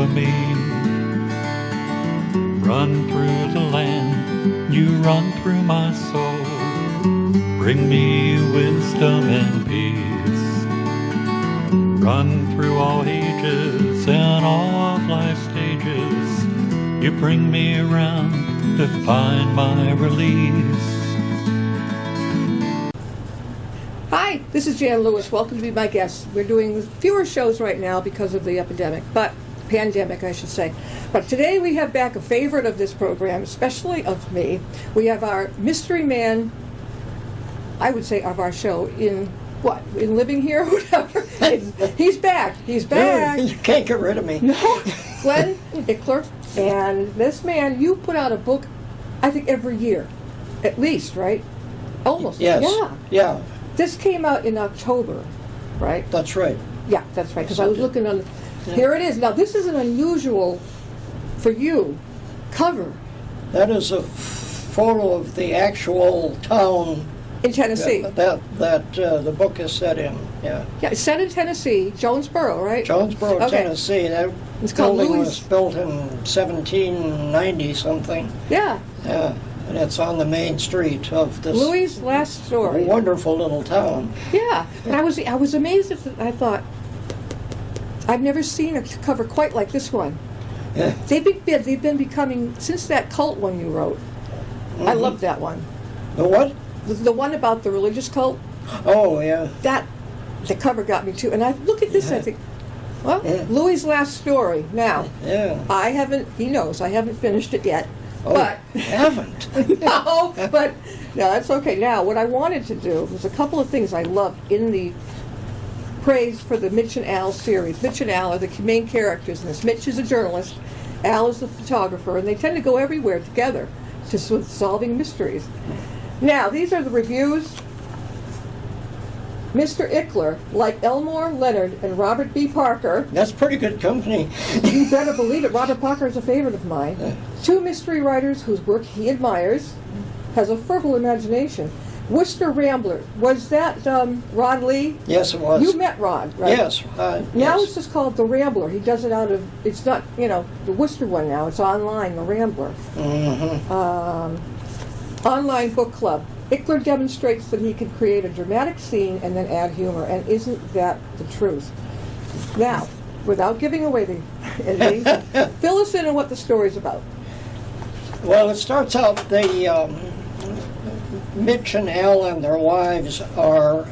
for me. Run through the land, you run through my soul. Bring me wisdom and peace. Run through all ages and all of life's stages. You bring me around to find my release. Hi, this is Jan Lewis. Welcome to be my guest. We're doing fewer shows right now because of the pandemic, I should say. But today we have back a favorite of this program, especially of me. We have our mystery man, I would say, of our show in living here, whatever. He's back. He's back. You can't get rid of me. No, Glenn Ickler. And this man, you put out a book, I think, every year, at least, right? Almost. Yes. Yeah. This came out in October, right? That's right. Yeah, that's right. Because I was looking on. Here it is. Now, this is an unusual, for you, cover. That is a photo of the actual town In Tennessee. that the book is set in. Yeah. Yeah, it's set in Tennessee, Jonesboro, right? Jonesboro, Okay. Tennessee. That It's called building Louis. was built in 1790 something. Yeah. Yeah. And it's on the main street of this Louis' last story. wonderful little town. Yeah. And I was amazed at I thought, I've never seen a cover quite like this one. Yeah. They've been becoming, since that cult one you wrote. Mm-hmm. I love that one. The what? The one about the religious cult. Oh, yeah. The cover got me too. And I look at this and I think, well, Yeah. Louis' last story. Now, Yeah. he knows, I haven't finished it yet. Oh, But, haven't. no, that's okay. Now, what I wanted to do was a couple of things I loved in the praise for the Mitch and Al series. Mitch and Al are the main characters in this. Mitch is a journalist, Al is the photographer, and they tend to go everywhere together, just with solving mysteries. Now, these are the reviews. Mr. Ickler, like Elmore Leonard and Robert B. Parker, That's pretty good company. you better believe it, Robert Parker is a favorite of mine. Two mystery writers whose work he admires, has a fertile imagination. Worcester Rambler, was that Rod Lee? Yes, it was. You met Rod, right? Yes. Now yes. it's just called The Rambler. He does it out of, it's not, the Worcester one now. It's online, The Rambler. Mm-hmm. Online book club. Ickler demonstrates that he can create a dramatic scene and then add humor, and isn't that the truth? Now, without giving away the ending, fill us in on what the story's about. Well, it starts out, Mitch and Al and their wives are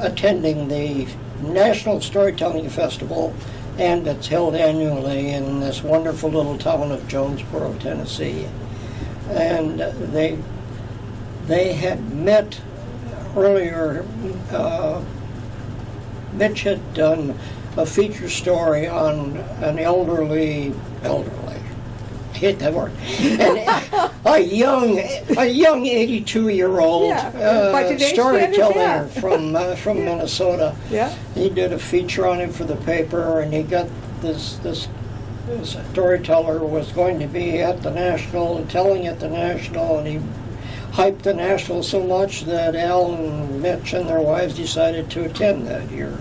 attending the National Storytelling Festival, and it's held annually in this wonderful little town of Jonesboro, Tennessee. And they had met earlier. Mitch had done a feature story on an elderly, I hate that word, a young 82-year-old By today's storyteller standards, from Minnesota. Yeah. He did a feature on him for the paper, and he got this storyteller was going to be at the National and telling at the National, and he hyped the National so much that Al and Mitch and their wives decided to attend that year.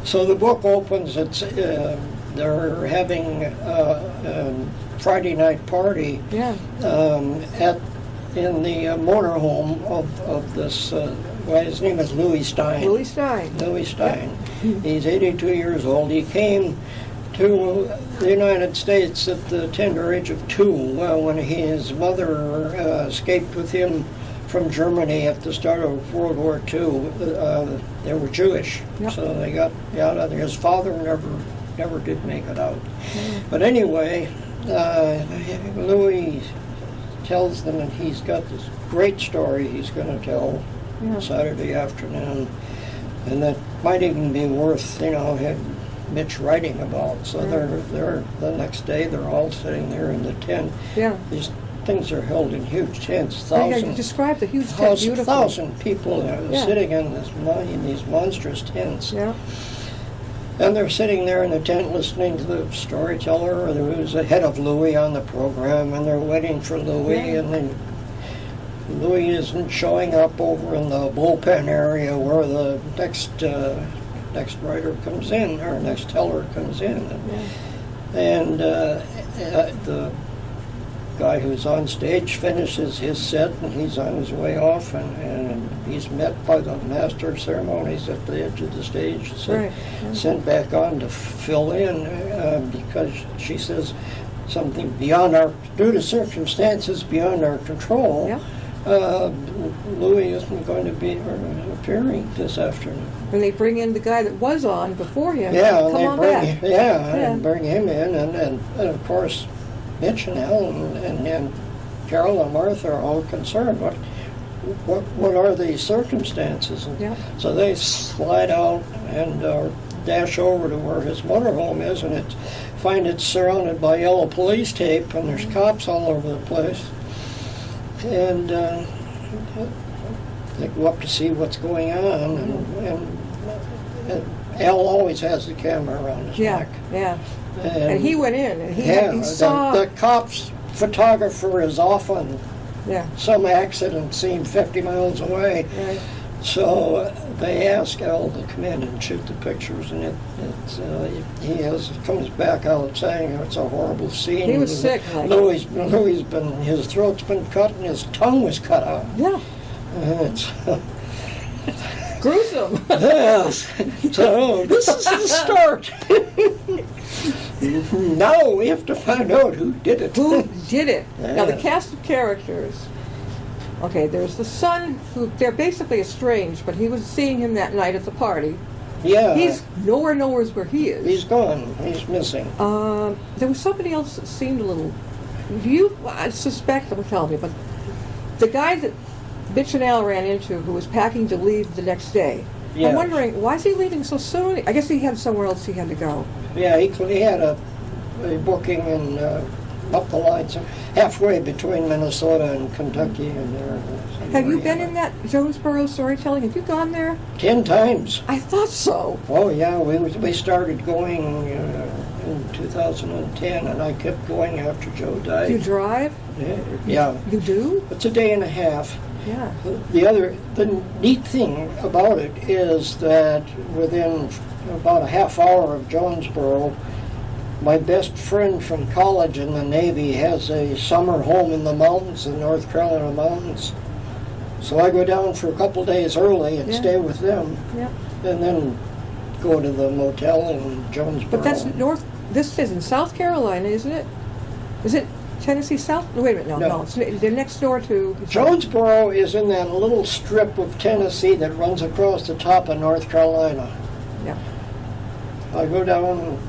So the book opens, they're having a Friday night party in the motorhome of this, his name is Louis Stein. Louis Stein. Louis Stein. He's 82 years old. He came to the United States at the tender age of 2 when his mother escaped with him from Germany at the start of World War II. They were Jewish, so they got out of there. His father never did make it out. But anyway, Louis tells them that he's got this great story he's going to tell Saturday afternoon, and that might even be worth, Mitch writing about. So they're the next day they're all sitting there in the tent. Yeah. These things are held in huge tents. You described the huge tent beautifully. 1,000 people sitting in these monstrous tents. Yeah. And they're sitting there in the tent listening to the storyteller, who's the head of Louis on the program, and they're waiting for Louis, and then Louis isn't showing up over in the bullpen area where the next writer comes in, or next teller comes in. And the guy who's on stage finishes his set, and he's on his way off, and he's met by the master of ceremonies at the edge of the stage, so Right, yeah. sent back on to fill in because she says something due to circumstances beyond our control. Yeah. Louis isn't going to be appearing this afternoon. And they bring in the guy that was on before him. Yeah, Come on back. and bring him in, and of course, Mitch and Al and Carol and Martha are all concerned. What are these circumstances? And Yeah. so they slide out and dash over to where his motorhome is, and find it's surrounded by yellow police tape, and there's cops all over the place. And they go up to see what's going on, and Al always has the camera around his Yeah, neck. yeah. And he went in, and he saw... the cop's photographer is off on Yeah, some accident scene 50 miles away. right. So they ask Al to come in and shoot the pictures, and comes back out saying it's a horrible scene. He was sick, like- Louis his throat's been cut and his tongue was cut out. Yeah. It's Gruesome. yes. So this is the start. Now we have to find out who did it. Who did it? Now, the Yeah. cast of characters. Okay, there's the son who, they're basically estranged, but he was seeing him that night at the party. Yeah. He's nowhere knows where he is. He's gone. He's missing. There was somebody else that seemed a little... I suspect, don't tell me, but the guy that Mitch and Al ran into who was packing to leave the next day. Yeah. I'm wondering, why is he leaving so soon? I guess he had somewhere else he had to go. Yeah, he had a booking in up the lines, halfway between Minnesota and Kentucky. And there. Have you been in that Jonesboro storytelling? Have you gone there? 10 times. I thought so. Oh yeah, we started going in 2010, and I kept going after Joe died. Do you drive? Yeah, You do? it's a day and a half. Yeah. The neat thing about it is that within about a half hour of Jonesboro, my best friend from college in the Navy has a summer home in the mountains, the North Carolina mountains. So I go down for a couple days early and Yeah. stay with them, Yeah. and then go to the motel in Jonesboro. But that's this is in South Carolina, isn't it? Is it Tennessee South? Wait a minute, No. no. They're next door to... Jonesboro is in that little strip of Tennessee that runs across the top of North Carolina. Yeah. I go down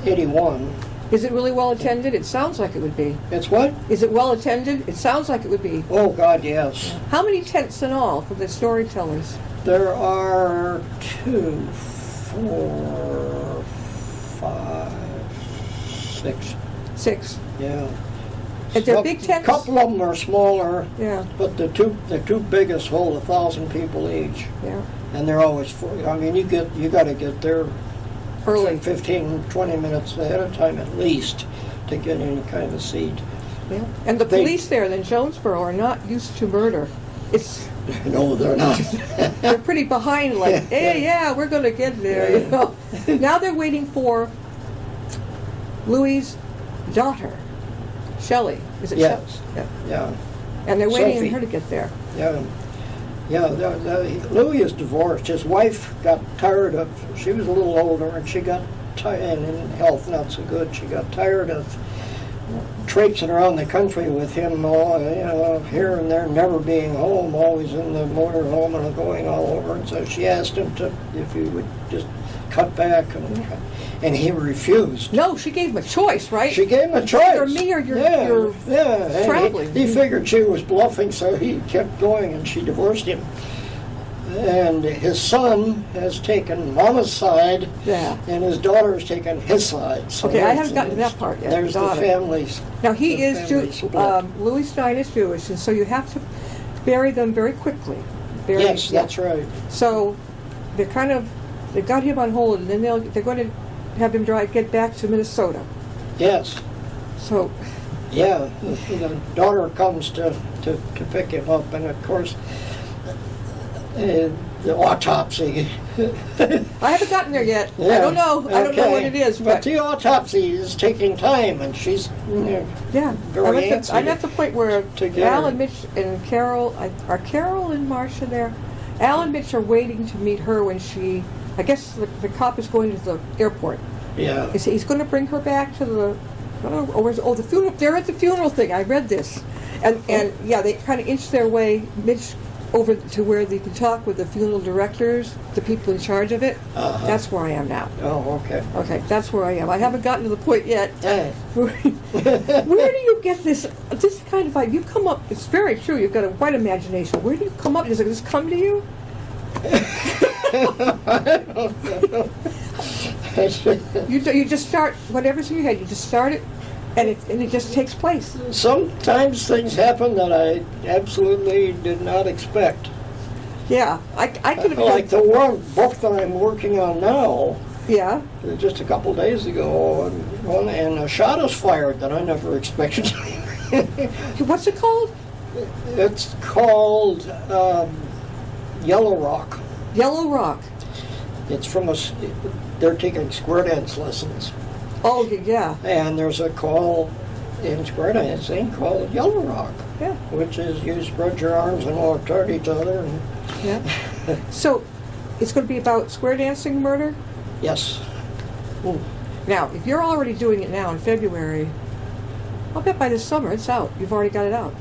81. Is it really well attended? It sounds like it would be. It's what? Is it well attended? It sounds like it would be. Oh, God, yes. How many tents in all for the storytellers? There are 2, 4, 5, 6. 6. Yeah. If they're big tents? A couple of them are smaller, Yeah, but the two biggest hold 1,000 people each, yeah. and they're always full. I mean, you got to get there Early. 15, 20 minutes ahead of time at least to get any kind of seat. Yeah. And the They- police there in Jonesboro are not used to murder. It's No, they're not. they're pretty behind. Like, hey, yeah, we're going to get there. You know. Now they're waiting for Louis' daughter, Shelley. Is it Yes. Shelley? Yeah. Yeah, And they're waiting Sophie. on her to get there. yeah. Yeah, Louis is divorced. His wife got tired of, she was a little older, and she got tired, and in health not so good. She got tired of traipsing around the country with him, all, here and there, never being home, always in the motor home and going all over. And so she asked him if he would just cut back, and he refused. No, she gave him a choice, right? She gave him a choice. Either me or you're and traveling. He figured she was bluffing, so he kept going, and she divorced him. And his son has taken Mama's side, Yeah. and his daughter has taken his side. So Okay, I there's- haven't gotten to that part yet. There's the Daughter. families. Now he the is family Jewish. split. Louis Stein is Jewish, and so you have to bury them very quickly. Yes, that's right. So they've got him on hold, and then they're going to have him get back to Minnesota. Yes, So yeah. The daughter comes to pick him up, and of course, the autopsy. I haven't gotten there yet. I Yeah, don't know. I don't know what it is, But but the autopsy is taking time, and she's yeah. very antsy I'm at the point where to get Al her. and Mitch and Carol, are Carol and Marcia there? Al and Mitch are waiting to meet her when she, I guess the cop is going to the airport. Yeah. He's going to bring her back to the, I don't know, the funeral. They're at the funeral thing. I read this. And yeah, they kind of inch their way, Mitch, over to where they can talk with the funeral directors, the people in charge of it. Uh-huh. That's where I am now. Oh, okay. Okay, that's where I am. I haven't gotten to the point yet. Hey. Where do you get this kind of idea? You come up, it's very true, you've got a white imagination. Where do you come up? Does it just come to you? You just start, whatever's in your head, you just start it, and it just takes place. Sometimes things happen that I absolutely did not expect. Yeah, I could have Like the one book that I'm working on now, yeah. just a couple days ago, and a shot is fired that I never expected. What's it called? It's called Yellow Rock. Yellow Rock. It's from they're taking square dance lessons. Oh, yeah. And there's a call in square dancing called Yellow Rock, Yeah. which is you spread your arms and walk toward each other. And Yeah. So, it's going to be about square dancing murder? yes. Now, if you're already doing it now in February, I'll bet by this summer it's out. You've already got it out.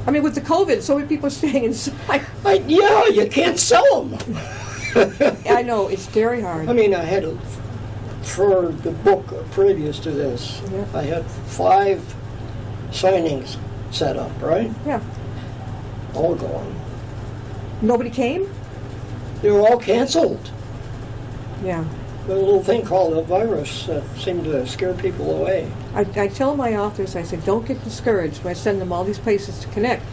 I mean, with the COVID, so many people are staying inside. Yeah, you can't sell them. I know, it's very hard. I mean, I had, for the book previous to this, Yeah. I had 5 signings set up, right? Yeah. All gone. Nobody came? They were all canceled. Yeah. The little thing called a virus that seemed to scare people away. I tell my authors, I said, don't get discouraged when I send them all these places to connect.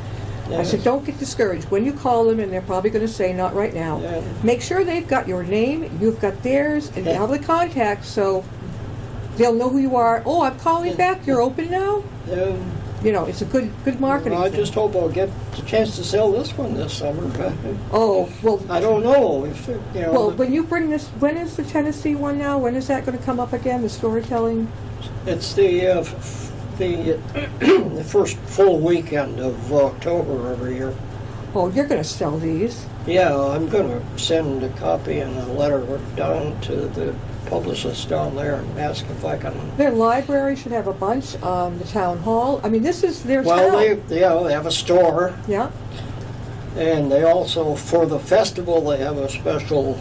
I said, don't get discouraged. When you call them, and they're probably going to say, not right now, Yeah. make sure they've got your name, you've got theirs, and you have the contact, so they'll know who you are. Oh, I'm calling back. You're open now? You know, it's a good marketing I thing. just hope I'll get the chance to sell this one this summer. Oh, well, I don't know if, well, when you bring this, when is the Tennessee one now? When is that going to come up again, the storytelling? it's the first full weekend of October every year. Oh, you're going to sell these. Yeah, I'm going to send a copy and a letter down to the publicist down there and ask if I can. Their library should have a bunch, the town hall. I mean, this is their Well, town. they have a store, Yeah. and they also, for the festival, they have a special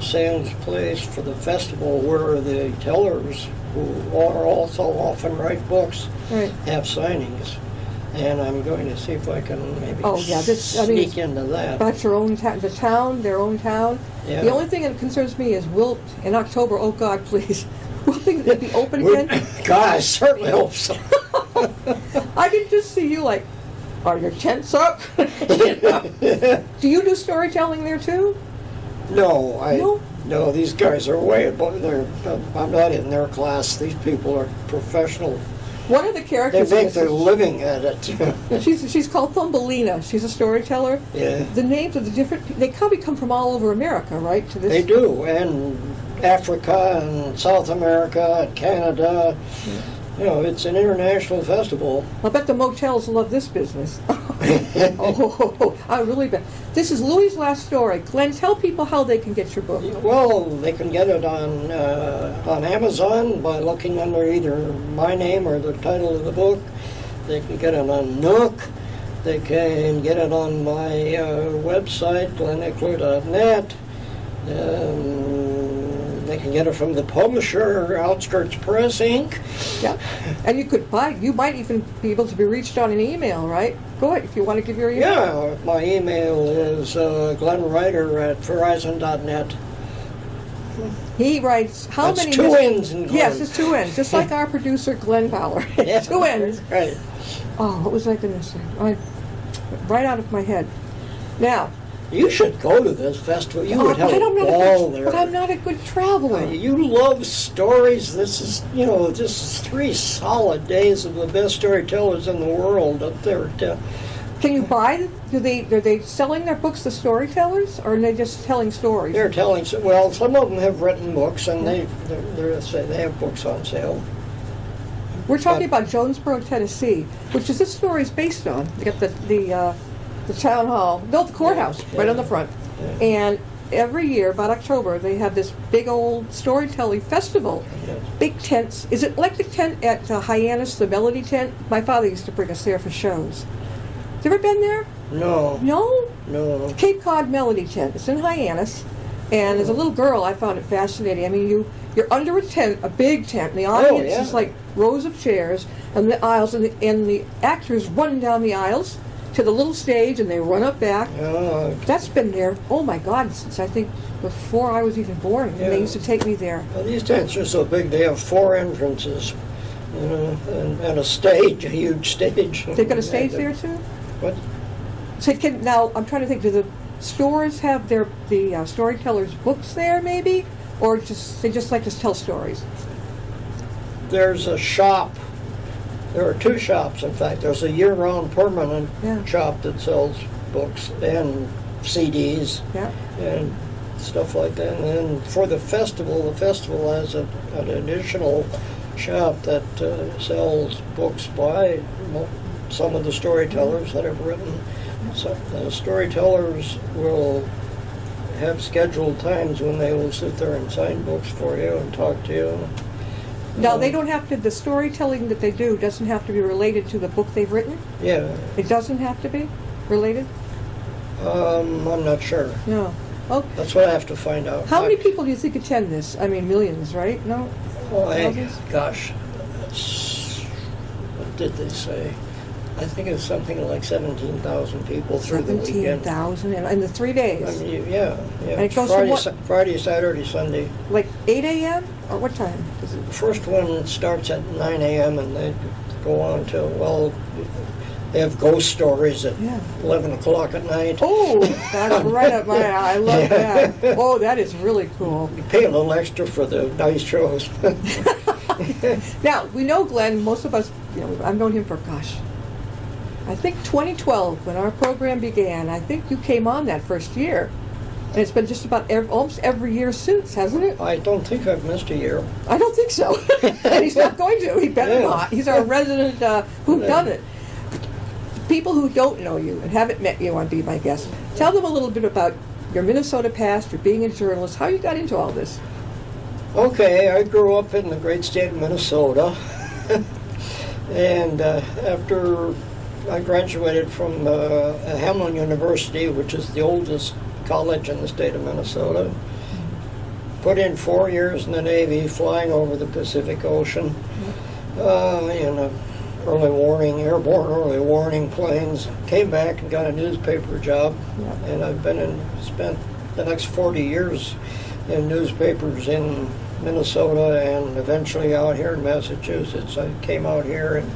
sales place for the festival where the tellers, who are also often write books, Right. have signings. And I'm going to see if I can maybe Oh, yeah, sneak into that. About your own town, the town, their own town. Yeah. The only thing that concerns me is will in October. Oh God, please, will things be open again? God, I certainly hope so. I can just see you like, are your tents up? Do you do storytelling there too? No, no, these guys are way above. I'm not in their class. These people are professional. One of the They characters. make their living at it. She's called Thumbelina. She's a storyteller. Yeah. The names of the different. They probably come from all over America, right? To this. They do, and Africa and South America and Canada. You know, it's an international festival. I'll bet the motels love this business. Oh, I really bet. This is Louis' last story. Glenn, tell people how they can get your book. Well, they can get it on Amazon by looking under either my name or the title of the book. They can get it on Nook. They can get it on my website, glenickler.net. They can get it from the publisher, Outskirts Press, Inc. Yeah, and you might even be able to be reached on an email, right? Go ahead if you want to give your email. Yeah, my email is glennwriter@verizon.net. He writes how That's many? two N's in Glenn. Yes, it's 2 N's, just like our producer Glenn Fowler. Yeah, 2 N's. Right. Oh, what was I going to say? Right out of my head. Now, You should go to this festival. You would have but a I'm not ball there. But I'm not a good traveler. You love stories. This is 3 solid days of the best storytellers in the world up there. Can you buy? Are they selling their books to storytellers, or are they just telling stories? They're telling. Well, some of them have written books, and they have books on sale. We're talking about Jonesboro, Tennessee, which is this story is based on. You got the town hall, no, the courthouse, right on the front. Yeah. And every year, about October, they have this big old storytelling festival. Yes. Big tents. Is it like the tent at Hyannis, the Melody Tent? My father used to bring us there for shows. Have you ever been there? No. No? No. Cape Cod Melody Tent. It's in Hyannis. And as a little girl, I found it fascinating. I mean, you're under a tent, a big tent, and the audience is like rows of chairs and the aisles, and the actors run down the aisles to the little stage, and they run up back. That's been there, oh my God, since I think before I was even born. And they used to take me there. Well, these tents are so big, they have 4 entrances, and a stage, a huge stage. They've got a stage there too? What? So now, I'm trying to think, do the stores have the storytellers' books there, maybe? Or they just like to tell stories? There's a shop. There are 2 shops, in fact. There's a year-round permanent shop that sells books and CDs and stuff like that. And then for the festival has an additional shop that sells books by some of the storytellers that have written. So the storytellers will have scheduled times when they will sit there and sign books for you and talk to you. Now, they don't have to, the storytelling that they do doesn't have to be related to the book they've written? Yeah. It doesn't have to be related? I'm not sure. No. Oh. That's what I have to find out. How many people do you think attend this? I mean, millions, right? No? Gosh, what did they say? I think it's something like 17,000 people through the weekend. 17,000 in the 3 days? I mean, yeah. And it goes Friday, Saturday, Sunday. Like 8 a.m.? Or what time? The first one starts at 9 a.m. and they go on till, well, they have ghost stories at 11 o'clock at night. Oh, that's right up my alley. I love that. Oh, that is really cool. You pay a little extra for the nice shows. Now, we know Glenn, most of us, I've known him for, I think 2012, when our program began. I think you came on that first year. And it's been just about almost every year since, hasn't it? I don't think I've missed a year. I don't think so. And he's not going to. He better not. He's our resident whodunit. People who don't know you and haven't met you want to be my guest. Tell them a little bit about your Minnesota past, your being a journalist, how you got into all this. Okay, I grew up in the great state of Minnesota. And after I graduated from Hamlin University, which is the oldest college in the state of Minnesota. Put in 4 years in the Navy, flying over the Pacific Ocean in airborne early warning planes. Came back and got a newspaper job, and I've spent the next 40 years in newspapers in Minnesota and eventually out here in Massachusetts. I came out here in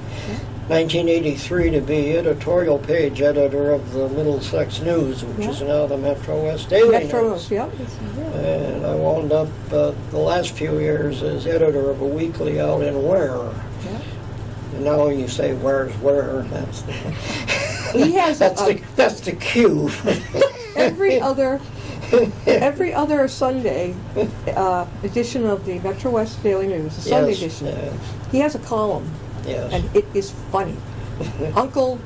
1983 to be editorial page editor of the Middlesex News, which is now the Metro West Daily News. And I wound up the last few years as editor of a weekly out in Ware. And now you say, where's Ware? That's that's the cue. Every other Sunday edition of the Metro West Daily News, the Sunday edition, he has a column. Yes. And it is funny. Uncle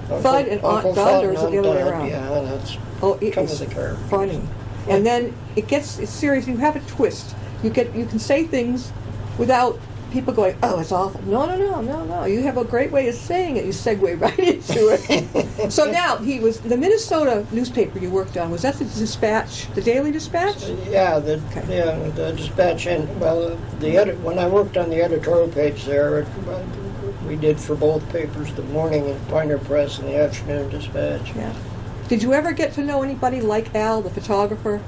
Fudd and Aunt Dud, or is it the other way around? Yeah, that's it is funny. And then it's serious. You have a twist. You can say things without people going, oh, it's awful. No. You have a great way of saying it. You segue right into it. So now, the Minnesota newspaper you worked on, was that the Dispatch, the Daily Dispatch? Yeah, the Dispatch. And, when I worked on the editorial page there, we did for both papers, the morning and Pioneer Press and the afternoon Dispatch. Yeah. Did you ever get to know anybody like Al, the photographer?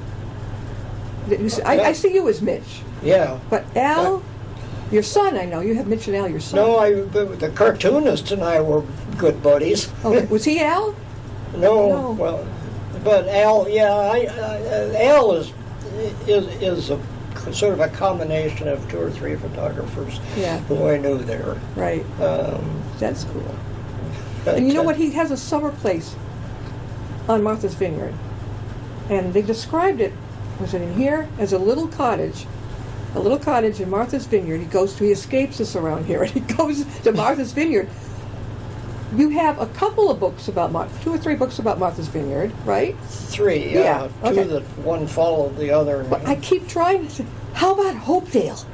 I see you as Mitch. Yeah. But Al... Your son, I know. You have Mitch and Al, your son. No, the cartoonist and I were good buddies. Okay. Was he Al? No. Well, but Al, Al is a sort of a combination of 2 or 3 photographers who I knew there. Right. That's cool. And you know what? He has a summer place on Martha's Vineyard. And they described it, was it in here, as a little cottage. A little cottage in Martha's Vineyard. He escapes us around here, and he goes to Martha's Vineyard. You have a couple of books about 2 or 3 books about Martha's Vineyard, right? 3, Yeah, two okay. that one followed the other. But I keep trying to say, how about Hopedale?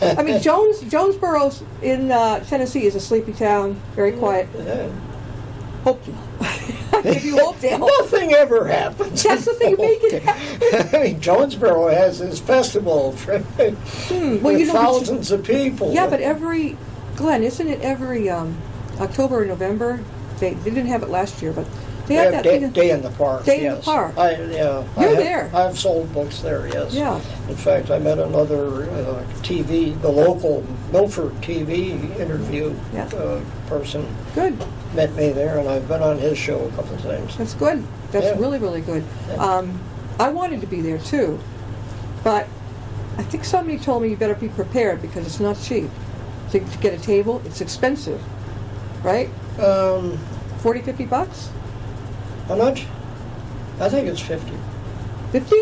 I mean, Jonesboro in Tennessee is a sleepy town, very quiet. Hopedale. I give you Hopedale. Nothing ever happens. That's the thing, make it happen. I mean, Jonesboro has this festival for with thousands of people. Yeah, but Glenn, isn't it every October or November? They didn't have it last year, but they had that day in the park. Day yes. in the park. You're there. I've sold books there. Yes. Yeah. In fact, I met another the local Milford TV interview person. Good. Met me there, and I've been on his show a couple of times. That's good. That's really, really good. Yeah. I wanted to be there too, but I think somebody told me you better be prepared because it's not cheap. To get a table, it's expensive, right? $40, $50? How much? I think it's 50. 50?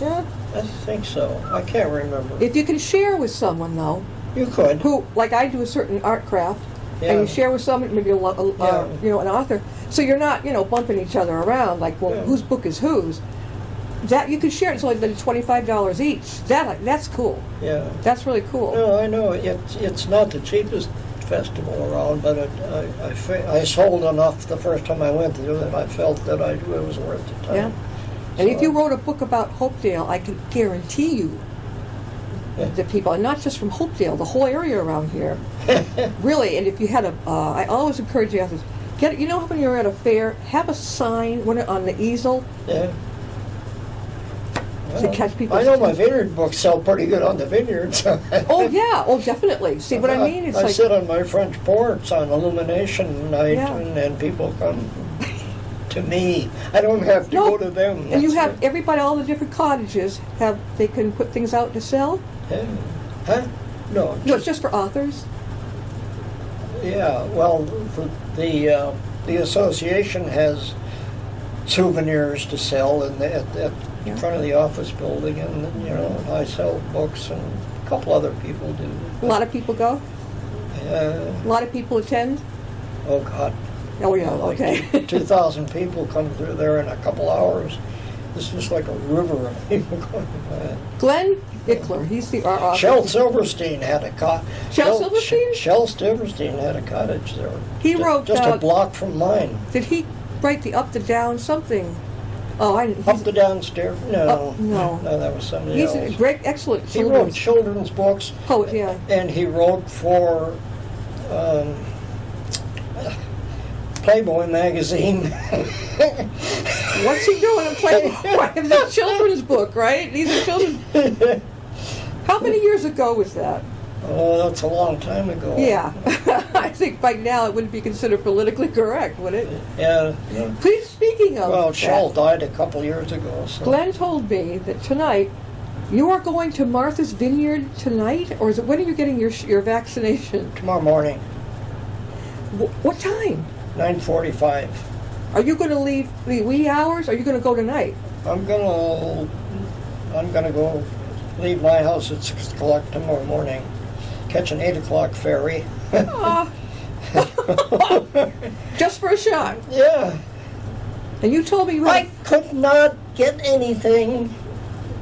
Yeah. I think so. I can't remember. If you can share with someone though, You could. who, like I do a certain art craft, and you share with someone, maybe an author, so you're not, bumping each other around like, well, whose book is whose. That you can share. It's only $25 each. That's cool. Yeah. That's really cool. No, I know it's not the cheapest festival around, but I sold enough the first time I went there that I felt that it was worth the time. Yeah. And if you wrote a book about Hopedale, I can guarantee you the people, and not just from Hopedale, the whole area around here, really. And if you had I always encourage you to when you're at a fair, have a sign on the easel. Yeah. To catch people. I know my vineyard books sell pretty good on the vineyards. Oh yeah, definitely. See what I mean? It's I sit on my French porch on illumination night, and people come to me. I don't have to go to them. And you have everybody, all the different cottages they can put things out to sell. Huh? No. No, it's just for authors. Yeah. Well, the association has souvenirs to sell in front of the office building, and I sell books, and a couple other people do. A lot of people go. A lot of people attend. Oh God. Oh yeah. Like Okay. 2,000 people come through there in a couple hours. It's just like a river of people going by. Glenn Ickler, he's our author. Shel Silverstein had a cottage. Shel Silverstein? Shel Silverstein had a cottage there. He wrote just a block from mine. Did he write the Up, the Down, something? Oh, Up the Downstairs? No. No, that was somebody else. He's a great, excellent. He wrote children's books. Poet, yeah. And he wrote for Playboy magazine. What's he doing in Playboy? It's a children's book, right? These are children's. How many years ago was that? Oh, that's a long time ago. Yeah. I think by now it wouldn't be considered politically correct, would it? Yeah. Please, speaking of Well, Shell died a couple years ago. So. Glenn told me that tonight, you are going to Martha's Vineyard tonight? Or is it, when are you getting your vaccination? Tomorrow morning. What time? 9:45. Are you going to leave the wee hours? Or are you going to go tonight? I'm gonna go leave my house at 6 o'clock tomorrow morning. Catch an 8 o'clock ferry. Just for a shot. Yeah. And you told me you had... I could not get anything.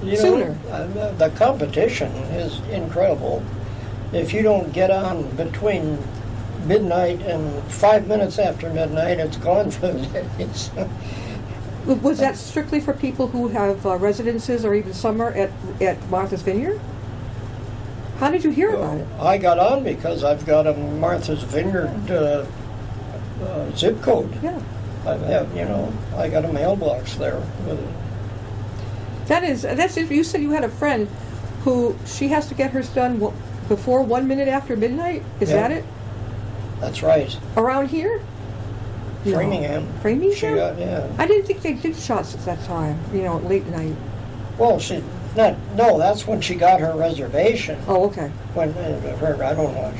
Sooner. The competition is incredible. If you don't get on between midnight and 5 minutes after midnight, it's gone for the days. Was that strictly for people who have residences or even summer at Martha's Vineyard? How did you hear about it? I got on because I've got a Martha's Vineyard zip code. Yeah. I got a mailbox there with it. That's it. You said you had a friend who she has to get hers done before 1 minute after midnight? Is that it? That's right. Around here? Framingham. Framingham? Yeah. I didn't think they did shots at that time, late night. Well, that's when she got her reservation. Oh, okay. When I don't know,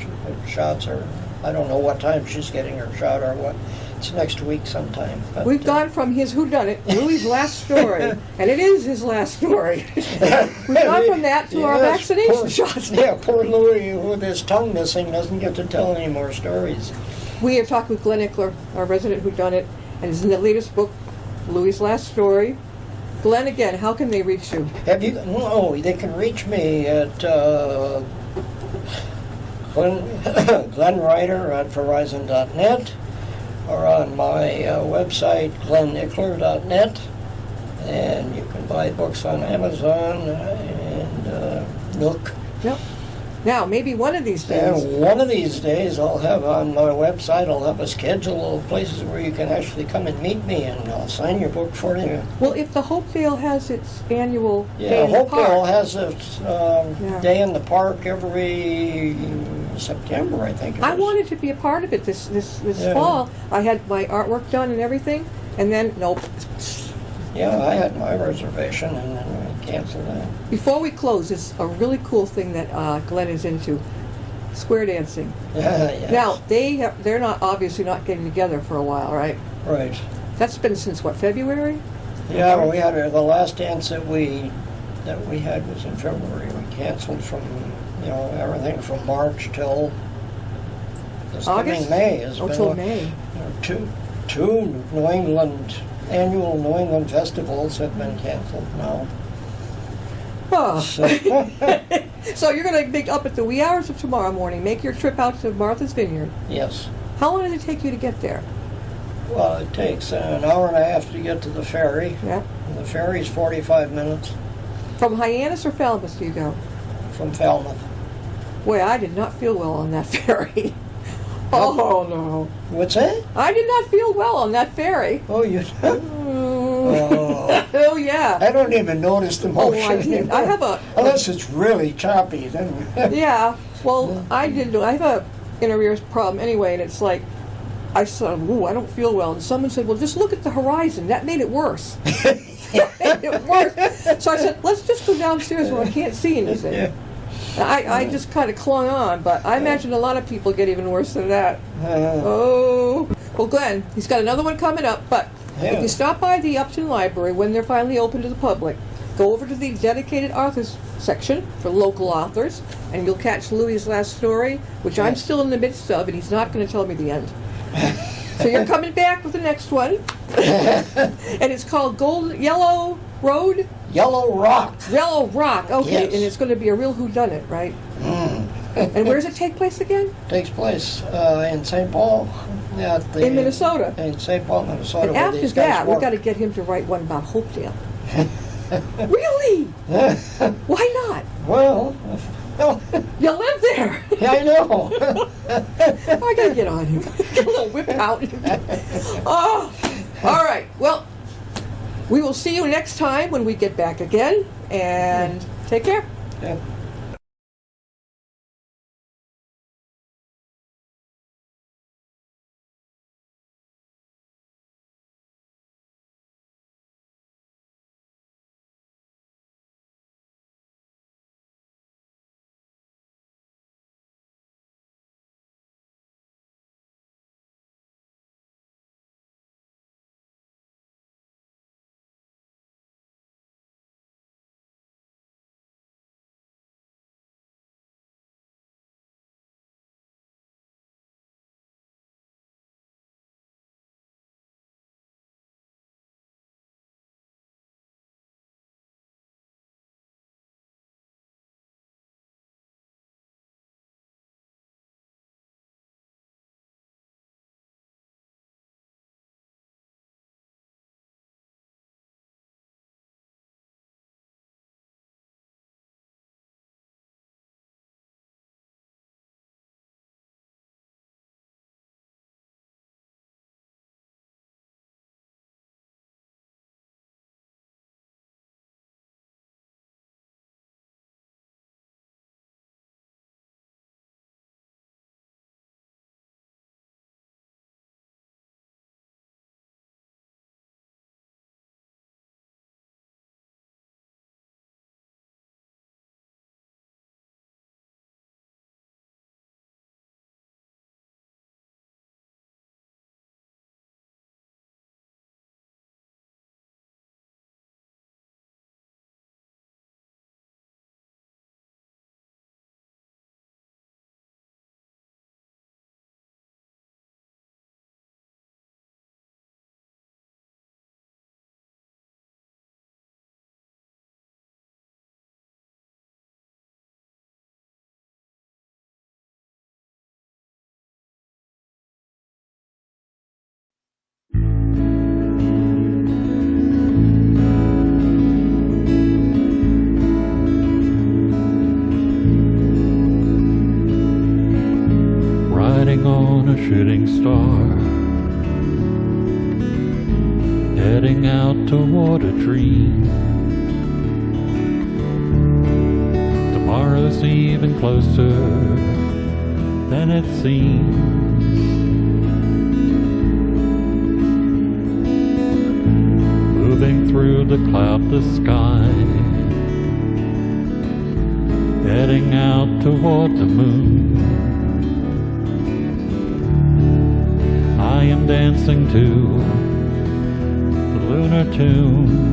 shots are I don't know what time she's getting her shot or what. It's next week sometime. But, We've gone from his whodunit, Louis' last story, and it is his last story. We've gone from that to our Yes, vaccination poor, shots. Yeah, poor Louis, with his tongue missing, doesn't get to tell any more stories. We are talking with Glenn Ickler, our resident whodunit, and is in the latest book, Louis' Last Story. Glenn, again, how can they reach you? Have you? No, they can reach me at Glenn Ryder at Verizon.net or on my website, glenickler.net. And you can buy books on Amazon and Nook. Yep. Now, maybe one of these days. And one of these days, I'll have on my website, I'll have a schedule of places where you can actually come and meet me, and I'll sign your book for you. Well, if the Hopedale has its annual day Yeah, in the Hopedale park, has its day in the park every September, I think it I is. wanted to be a part of it this Yeah. fall. I had my artwork done and everything, and then nope. Yeah, I had my reservation, and then we canceled that. Before we close, it's a really cool thing that Glenn is into: square dancing. Yes. Now they're not obviously not getting together for a while, right? Right. That's been since what, February? Yeah, well, we had the last dance that we had was in February. We canceled from everything from March till this coming August? May. Has Oh, been till May. Two New England annual New England festivals have been canceled now. Oh. So, So you're going to be up at the wee hours of tomorrow morning, make your trip out to Martha's Vineyard. yes. How long does it take you to get there? Well, it takes an hour and a half to get to the ferry. Yeah. The ferry's 45 minutes From Hyannis or Falmouth do you go? from Falmouth. Boy, I did not feel well on that ferry. Oh, no. What's that? I did not feel well on that ferry. Oh, you. Oh, oh yeah. I don't even notice the Oh, motion. I did. I have a... Unless it's really choppy, then. Yeah. Well, I did. I have a inner ears problem anyway, and it's like, I said, ooh, I don't feel well. And someone said, well, just look at the horizon. That made it worse. That made it worse. So I said, let's just go downstairs where I can't see anything. Yeah. I just kind of clung on, but I imagine a lot of people get even worse than that. Oh. Well, Glenn, he's got another one coming up, but if Yeah. you stop by the Upton Library when they're finally open to the public, go over to the dedicated authors section for local authors, and you'll catch Louis' last story, which I'm still in the midst of, and he's not going to tell me the end. So you're coming back with the next one, and it's called Yellow Road? Yellow Rock. Yellow Rock, okay, Yes. and it's going to be a real whodunit, right? And where does it take place again? Takes place in St. Paul. In Minnesota. In St. Paul, Minnesota. And where after these guys that, we've work. got to get him to write one about Hopedale. Really? Why not? Well, You live there. yeah, I know. I gotta get on him. Get a little whip out. Oh, all right. Well, we will see you next time when we get back again. And take care. Yeah. on a shooting star, heading out toward a dream. Tomorrow's even closer than it seems. Moving through the cloudless sky, heading out toward the moon. I am dancing to the lunar tune.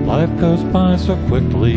Life goes by so quickly,